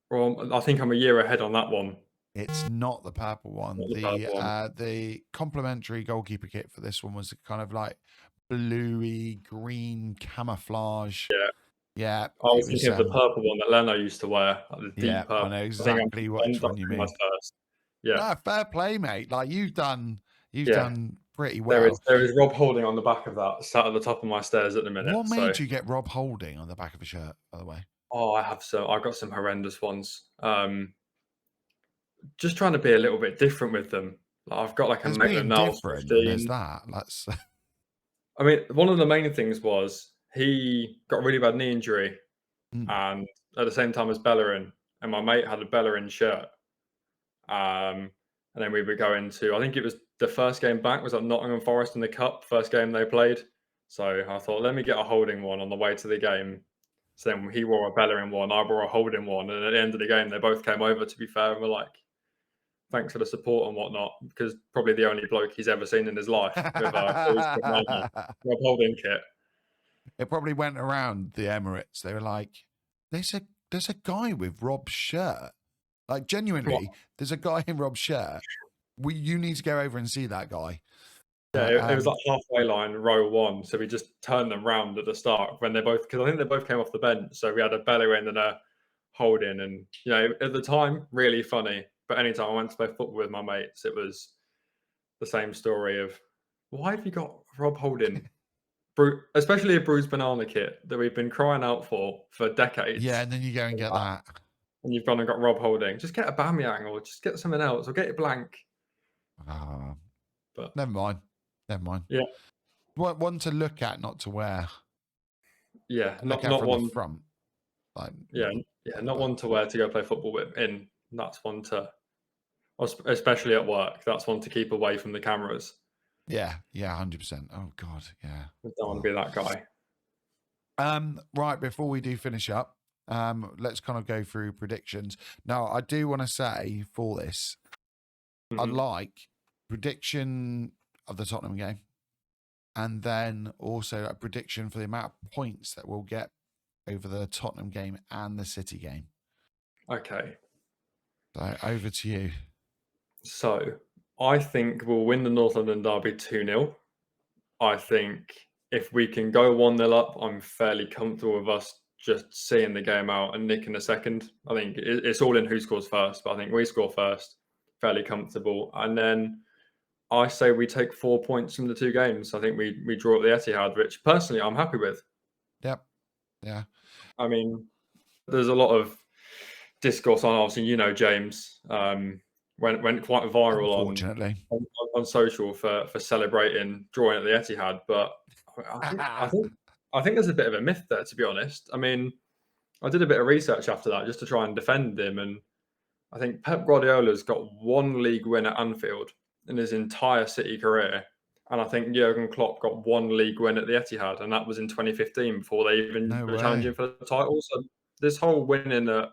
Or I think I'm a year ahead on that one. It's not the purple one. Not the purple one. The complimentary goalkeeper kit for this one was kind of like bluey green camouflage. Yeah. Yeah, I it was was thinking of the purple one that Leno used to wear, like the yeah, deep I purple. know I think I'm exactly which that's one you my mean. first. Yeah. No, fair play, mate. Like you've Yeah. done pretty There is well. there is Rob Holding on the back of that, sat at the top of my stairs at the minute. What So, made you get Rob Holding on the back of a shirt, by the way? I've got some horrendous ones. Just trying to be a little bit different with them. Like, I've got like a There's Maitland being Niles different and there's 15. that. That's I mean, one of the main things was he got a really bad knee injury, mm, and at the same time as Bellerin, and my mate had a Bellerin shirt. And then we were going to, I think it was the first game back was at Nottingham Forest in the Cup, first game they played. So I thought, let me get a Holding one on the way to the game. So then he wore a Bellerin one, I wore a Holding one, and at the end of the game, they both came over. To be fair, and were like, "Thanks for the support and whatnot," because probably the only bloke he's ever seen in his life with Rob Holding kit. it probably went around the Emirates. They were like, there's a guy with Rob's shirt. Like genuinely, there's a guy in Rob's shirt. You need to go over and see that guy. Yeah, But it was like halfway line, row one. So we just turned them round at the start when they both, because I think they both came off the bench. So we had a Bellerin and a Holding, and at the time, really funny. But anytime I went to play football with my mates, it was the same story of why have you got Rob Holding, especially a bruised banana kit that we've been crying out for Yeah, decades, and then you go and get that. and you've gone and got Rob Holding. Just get a Bamyang or just get something else or get it blank. Ah, But never mind. Never mind. yeah, One to look at, not to wear. yeah, Look at not from the one. front. Like, Yeah, yeah, not like one to wear to go play football with. In that's one to, especially at work. That's one to keep away from the cameras. yeah, 100%. Oh God, yeah. I don't want to be that guy. Right, before we do finish up, let's kind of go through predictions. Now, I do want to say for this, I'd Mhm. like prediction of the Tottenham game, and then also a prediction for the amount of points that we'll get over the Tottenham game and the City game. Okay, So over to you. so I think we'll win the North London derby 2-0. I think if we can go 1-0 up, I'm fairly comfortable with us just seeing the game out and nicking a second. I think it's all in who scores first, but I think we score first, fairly comfortable. And then I say we take 4 points from the two games. I think we draw at the Etihad, which personally I'm happy with. Yep. Yeah. I mean, there's a lot of discourse on, obviously, James, went quite viral Unfortunately. on social for celebrating drawing at the Etihad, but I think I think I think there's a bit of a myth there, to be honest. I mean, I did a bit of research after that just to try and defend him, and I think Pep Guardiola's got one league win at Anfield in his entire City career, and I think Jurgen Klopp got one league win at the Etihad, and that was in 2015 before they even No were challenging way. for the title. So this whole winning at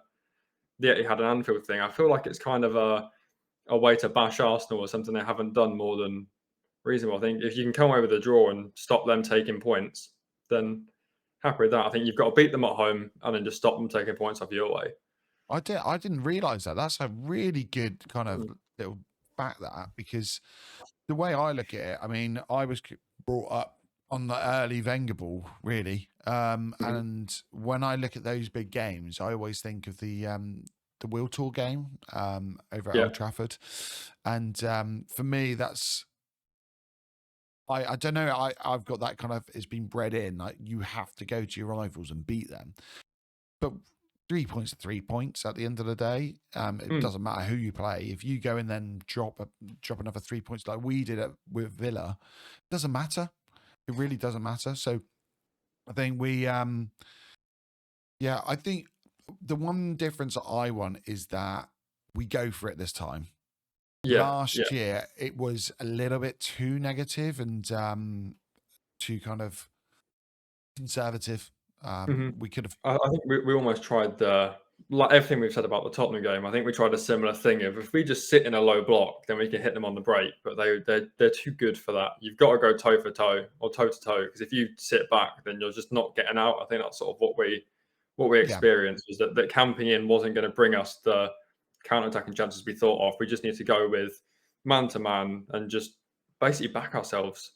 the Etihad and Anfield thing, I feel like it's kind of a way to bash Arsenal or something they haven't done more than reasonable. I think if you can come away with a draw and stop them taking points, then happy with that. I think you've got to beat them at home and then just stop them taking points off your way. I didn't realize that. That's a really good kind of Mm, little back that, because the way I look at it, I mean, I was brought up on the early Wenger ball, really. mhm. And when I look at those big games, I always think of the Will Tour game over at Yeah. Old Trafford. And for me, that's I don't know. I've got that kind of, it's been bred in. Like, you have to go to your rivals and beat them. But 3 points are 3 points at the end of the day. It Mm, doesn't matter who you play. If you go and then drop another 3 points like we did with Villa, it doesn't matter. It really doesn't matter. So I think I think the one difference that I want is that we go for it this time. yeah. Yeah. Last year, it was a little bit too negative and too kind of conservative. Mhm. We could have, I think we almost tried the like everything we've said about the Tottenham game. I think we tried a similar thing of if we just sit in a low block, then we can hit them on the break. But they're too good for that. You've got to go toe for toe or toe to toe because if you sit back, then you're just not getting out. I think that's sort of what we yeah, experienced was that camping in wasn't going to bring us the counter-attacking chances we thought of. We just need to go with man to man and just basically back ourselves.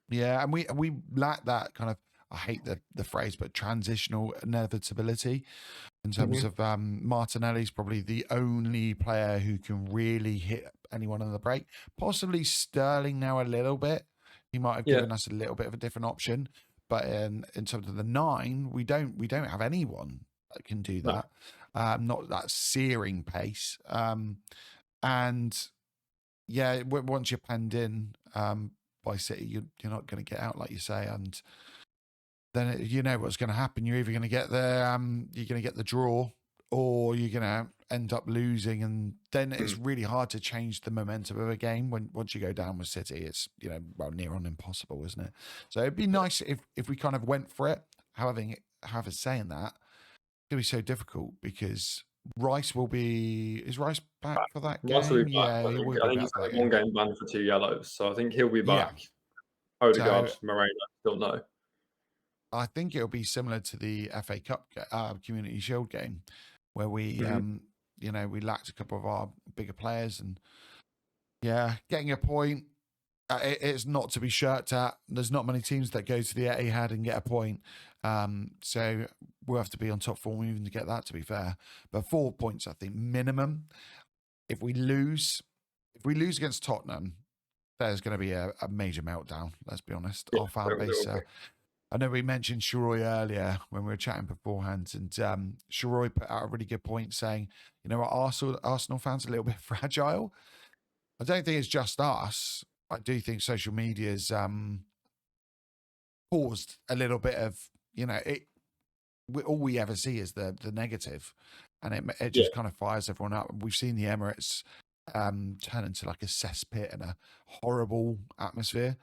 yeah, and we lack that kind of. I hate the phrase, but transitional inevitability in terms Mhm. of Martinelli's probably the only player who can really hit anyone on the break. Possibly Sterling now a little bit. He might have Yeah. given us a little bit of a different option, but in terms of the nine, we don't have anyone that can do No. that. Not that searing pace. And yeah, once you're penned in by City, you're not going to get out, like you say, and then you know what's going to happen. You're either going to get you're going to get the draw, or you're going to end up losing, and then it's Mm. really hard to change the momentum of a game. When once you go down with City, it's well near on impossible, isn't it? So it'd be nice if we kind of went for it. However, saying that, it's going to be so difficult because is Rice back for that Russ will be game? back. Yeah, I he think. will I be think back he's for got that a one game. game ban for 2 yellows, so I think he'll be Yeah. back. Odegaard, So Moreno, still no. I think it'll be similar to the FA Cup Community Shield game, where we, Mhm. we lacked a couple of our bigger players, and yeah, getting a point. It's not to be shirked at. There's not many teams that go to the Etihad and get a point, so we'll have to be on top form even to get that. To be fair, but 4 points, I think minimum. If we lose against Tottenham, there's going to be a major meltdown. Let's be honest. Yeah, Our fan there base. will be. I know we mentioned Shiroi earlier when we were chatting beforehand, and Shiroi put out a really good point saying, you know, Arsenal fans are a little bit fragile. I don't think it's just us. I do think social media's caused a little bit of, you know, all we ever see is the negative, and it Yeah, just kind of fires everyone up. We've seen the Emirates turn into like a cesspit and a horrible atmosphere.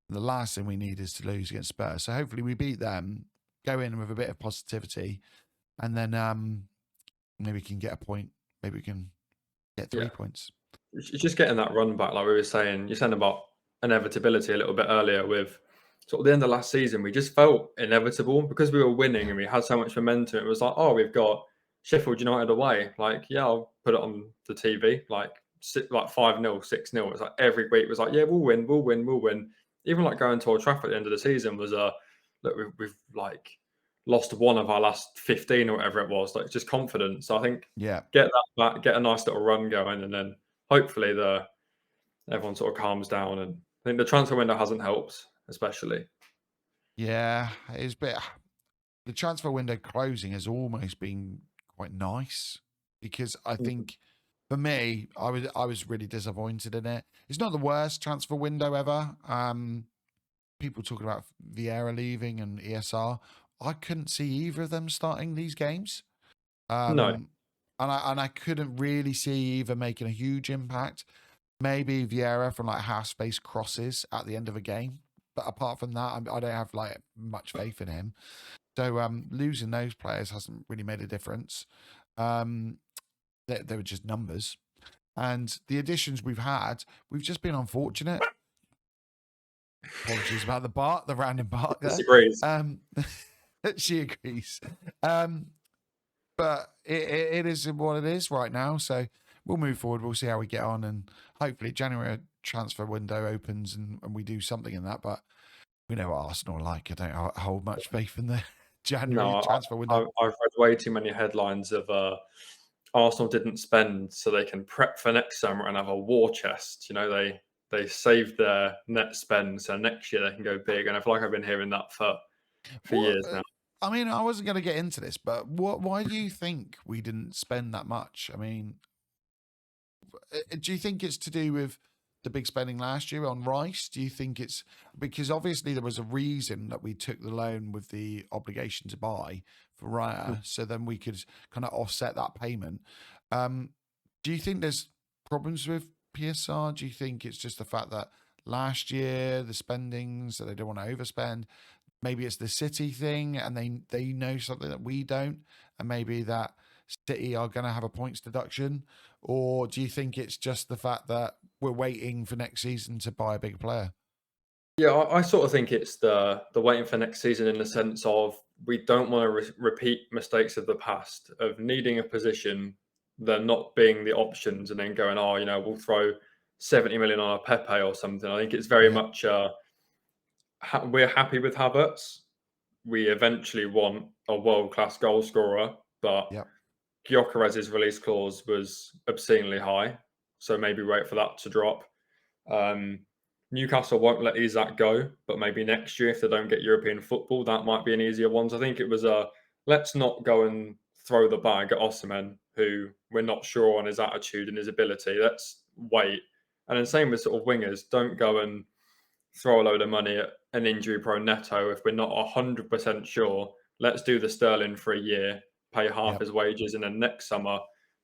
The last thing we need is to lose against Spurs. So hopefully we beat them, go in with a bit of positivity, and then maybe we can get a point. Maybe we can get 3 yeah. points. It's just getting that run back, like we were saying. You're saying about inevitability a little bit earlier with sort of the end of last season. We just felt inevitable because we were winning Yeah. and we had so much momentum. It was like, oh, we've got Sheffield United away. Like, yeah, I'll put it on the TV. Like, 5-0, 6-0. It's like every week was like, yeah, we'll win, we'll win, we'll win. Even like going to Old Trafford at the end of the season was look, we've like lost one of our last 15 or whatever it was. Like, just confidence. So I think Yeah. get that back, get a nice little run going, and then hopefully everyone sort of calms down. And I think the transfer window hasn't helped, especially. Yeah. It's a bit. The transfer window closing has almost been quite nice because I Mhm. think for me, I was really disappointed in it. It's not the worst transfer window ever. People talking about Vieira leaving and ESR. I couldn't see either of them starting these games. No, And I couldn't really see either making a huge impact. Maybe Vieira from like half space crosses at the end of a game. But apart from that, I don't have like much faith in him. So losing those players hasn't really made a difference. Um, they were just numbers. And the additions we've had, we've just been unfortunate. Apologies about the random bark there. disagrees. She agrees. But it is what it is right now. So we'll move forward. We'll see how we get on. And hopefully January transfer window opens and we do something in that. But we know what Arsenal are like. I don't hold much faith in the January No, transfer window. I've read way too many headlines of Arsenal didn't spend so they can prep for next summer and have a war chest. You know, they saved their net spend so next year they can go big. And I feel like I've been hearing that for What? years now. I mean, I wasn't going to get into this, but why do you think we didn't spend that much? I mean, do you think it's to do with the big spending last year on Rice? Do you think it's because obviously there was a reason that we took the loan with the obligation to buy for Mm. Raya, so then we could kind of offset that payment. Um, do you think there's problems with PSR? Do you think it's just the fact that last year the spendings that they don't want to overspend? Maybe it's the City thing, and they know something that we don't, and maybe that City are going to have a points deduction, or do you think it's just the fact that we're waiting for next season to buy a big player? Yeah, I sort of think it's the waiting for next season in the sense of we don't want to repeat mistakes of the past of needing a position, there not being the options, and then going, oh, we'll throw 70 million on a Pepe or something. I think it's very Yeah, much we're happy with Havertz. We eventually want a world class goal scorer, but yeah, Gyökeres's release clause was obscenely high, so maybe wait for that to drop. Um, Newcastle won't let Isak go, but maybe next year, if they don't get European football, that might be an easier one. So I think it was a let's not go and throw the bag at Osimhen, who we're not sure on his attitude and his ability. Let's wait. And then same with sort of wingers, don't go and throw a load of money at an injury-prone Neto if we're not 100% sure. Let's do the Sterling for a year, pay half yeah. his wages, and then next summer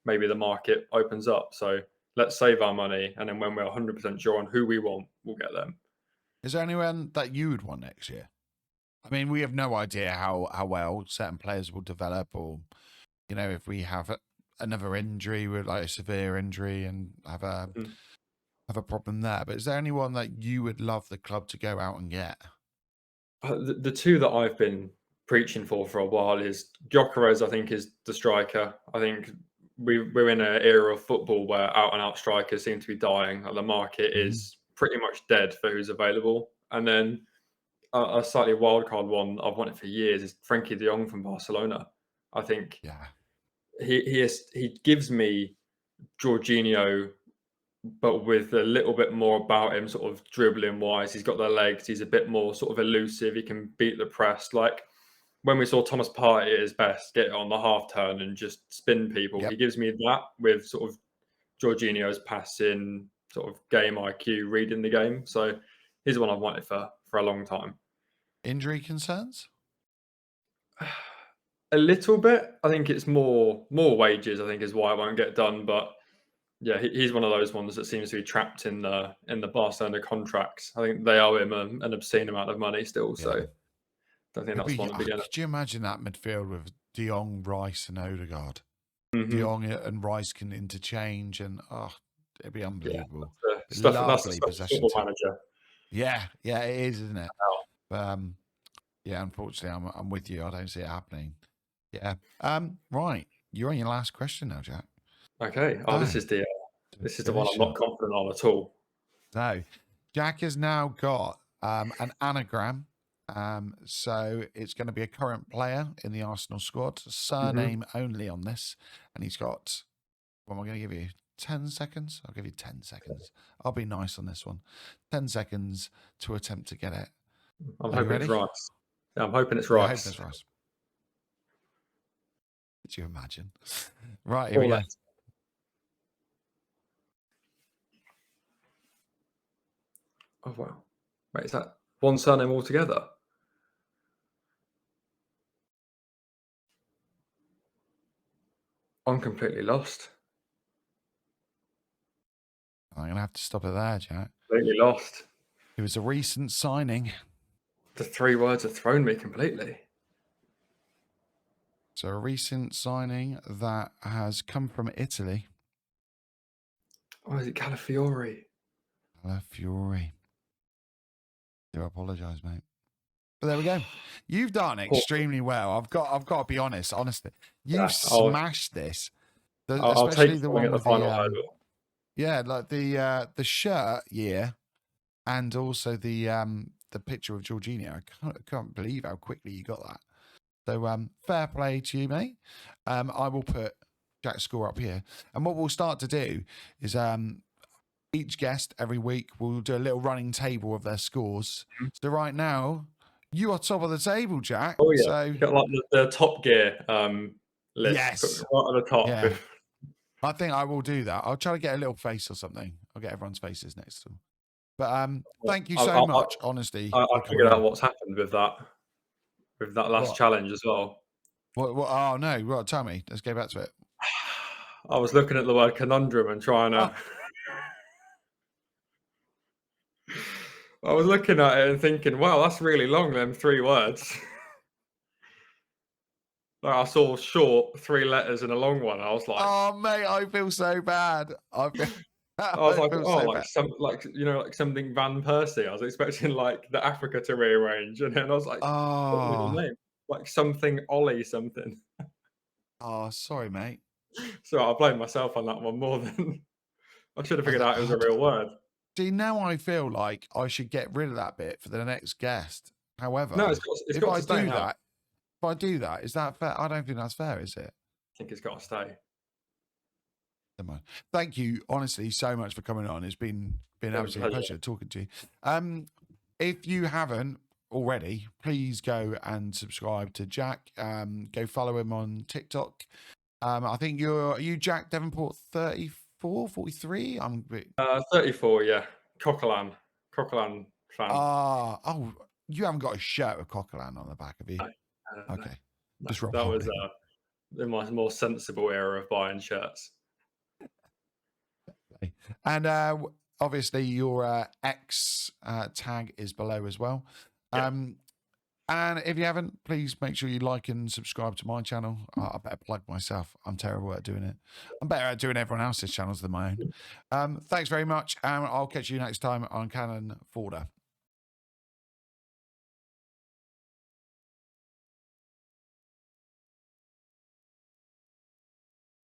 maybe the market opens up. So let's save our money, and then when we're 100% sure on who we want, we'll get them. Is there anyone that you would want next year? I mean, we have no idea how well certain players will develop, or if we have another injury, with like a severe injury, and Mhm. have a problem there. But is there anyone that you would love the club to go out and get? The two that I've been preaching for a while is Gyökeres. I think is the striker. I think we're in an era of football where out and out strikers seem to be dying. Like the market Mhm. is pretty much dead for who's available. And then a slightly wild card one I've wanted for years is Frankie De Jong from Barcelona. I think Yeah, he gives me Jorginho but with a little bit more about him, sort of dribbling wise. He's got the legs. He's a bit more sort of elusive. He can beat the press. Like when we saw Thomas Partey at his best, get it on the half turn and just spin people. He Yep. gives me that with sort of Jorginho's passing, sort of game IQ, reading the game. So he's the one I've wanted for a long time. Injury concerns? A little bit. I think it's more wages, I think, is why it won't get done. But yeah, he's one of those ones that seems to be trapped in the Barcelona contracts. I think they owe him an obscene amount of money still. So Yeah. I think that's one of the beginning. Could you imagine that midfield with De Jong, Rice, and Odegaard? Mhm. De Jong and Rice can interchange, and it'd be unbelievable. That's the Lovely stuff possession. football manager. Yeah, it is, isn't it? Wow. But, yeah, unfortunately, I'm with you. I don't see it happening. Yeah. Right. You're on your last question now, Jack. Okay. Oh, this is the one I'm not confident on at all. So, Jack has now got an anagram. So it's going to be a current player in the Arsenal squad, surname only on this, and he's got. What am I going to give you? 10 seconds? I'll give you 10 seconds. I'll be nice on this one. 10 seconds to attempt to get it. I'm hoping it's Rice. Yeah, I'm hoping it's Rice. I hope it's Rice. Could you imagine? Right, here we go. Oh, wow. Wait, is that one surname altogether? I'm completely lost. I'm going to have to stop it there, Jack. Completely lost. It was a recent signing. The 3 words have thrown me completely. So a recent signing that has come from Italy. Oh, is it Calafiori? Calafiori. Do apologise, mate. But there we go. You've done extremely well. I've got to be honest. Honestly, you've smashed this. Especially the one with the final hurdle. Yeah, like the shirt, and also the picture of Jorginho. I can't believe how quickly you got that. So fair play to you, mate. I will put Jack's score up here, and what we'll start to do is each guest every week will do a little running table of their scores. So right now, you are top of the table, Jack. Oh yeah, so, you got like the Top Gear list. Yes, right at the top. Yeah. I think I will do that. I'll try to get a little face or something. I'll get everyone's faces next to them. But thank you so much, honestly. I figured out what's happened with that last challenge as well. What? Oh no! Well, tell me. Let's go back to it. I was looking at the word conundrum and trying to. I was looking at it and thinking, wow, that's really long, them 3 words. Like I saw short 3 letters and a long one. I was like, oh, mate, I feel so bad. I was like, oh, like something Van Persie. I was expecting like the Africa to rearrange. And then I was like, what was the name? Like something Ollie something. Oh, sorry, mate. So I blame myself on that one more than I should have figured out it was a real word. See, now I feel like I should get rid of that bit for the next guest. However, no, if I do that, is that fair? I don't think that's fair, is it? I think it's got to stay. Never mind. Thank you, honestly, so much for coming on. It's been an absolute pleasure talking to you. If you haven't already, please go and subscribe to Jack. Go follow him on TikTok. I think are you Jack Devonport 34, 43? I'm 34, yeah. Coquelin fan. Oh, you haven't got a shirt with Coquelin on the back, have you? Okay. Just that was in my more sensible era of buying shirts. And obviously your X tag is below as well. Yeah. And if you haven't, please make sure you like and subscribe to my channel. I better plug myself. I'm terrible at doing it. I'm better at doing everyone else's channels than my own. Thanks very much. And I'll catch you next time on Cannon Forder.